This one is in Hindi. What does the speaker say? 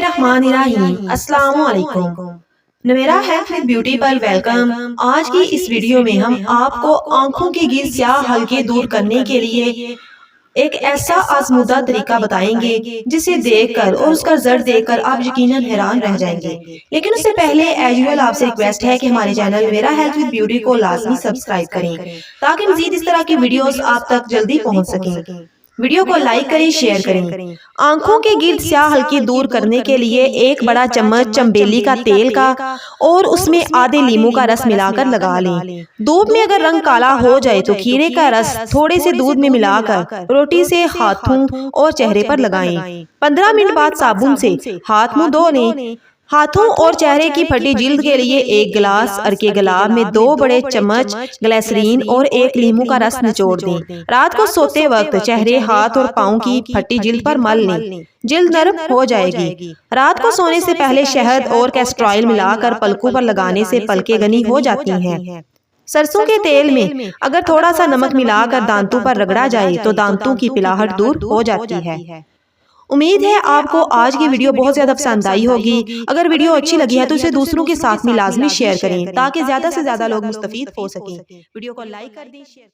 बिस्मिल्लाहिर्रहमानिर्रहीम। अस्सलामु अलैकुम। नवेरा हेल्थ विद ब्यूटी पर वेलकम। आज की इस वीडियो में हम आपको आंखों के गिर स्याह हल्के दूर करने के लिए एक ऐसा आजमूदा तरीका बताएंगे जिसे देखकर और उसका रिजल्ट देखकर आप यकीनन हैरान रह जाएंगे। लेकिन उससे पहले एज यूजुअल आपसे रिक्वेस्ट है कि हमारे channel Navera health with beauty को लाजमी सब्सक्राइब करें ताकि मजीद इस तरह की वीडियोस आप तक जल्दी पहुंच सकें। वीडियो को लाइक करें, शेयर करें। आंखों के गिर्द स्याह हल्की दूर करने के लिए एक बड़ा चम्मच चंबेली का तेल का और उसमें आधे लीमू का रस मिलाकर लगा लें। धूप में अगर रंग काला हो जाए तो खीरे का रस थोड़े से दूध में मिलाकर रोटी से हाथों और चेहरे पर लगाएं। 15 मिनट बाद साबुन से हाथ मुंह धो लें। हाथों और चेहरे की फटी जिल्द के लिए एक गिलास अर्के गुलाब में 2 बड़े चम्मच ग्लिसरीन और एक लीमू का रस निचोड़ दें। रात को सोते वक्त चेहरे, हाथ और पाँव की फटी जिल्द पर मल लें। जिल्द नरम हो जाएगी। रात को सोने से पहले शहद और कैस्टर ऑयल मिलाकर पलकों पर लगाने से पलकें घनी हो जाती हैं। सरसों के तेल में अगर थोड़ा सा नमक मिलाकर दांतों पर रगड़ा जाए तो दांतों की पिलाहट दूर हो जाती है। उम्मीद है आपको आज की वीडियो बहुत ज्यादा पसंद आई होगी। अगर वीडियो अच्छी लगी है तो इसे दूसरों के साथ में लाजमी शेयर करें ताकि ज्यादा से ज्यादा लोग मुस्तफीद हो सकें। वीडियो को लाइक कर दें, शेयर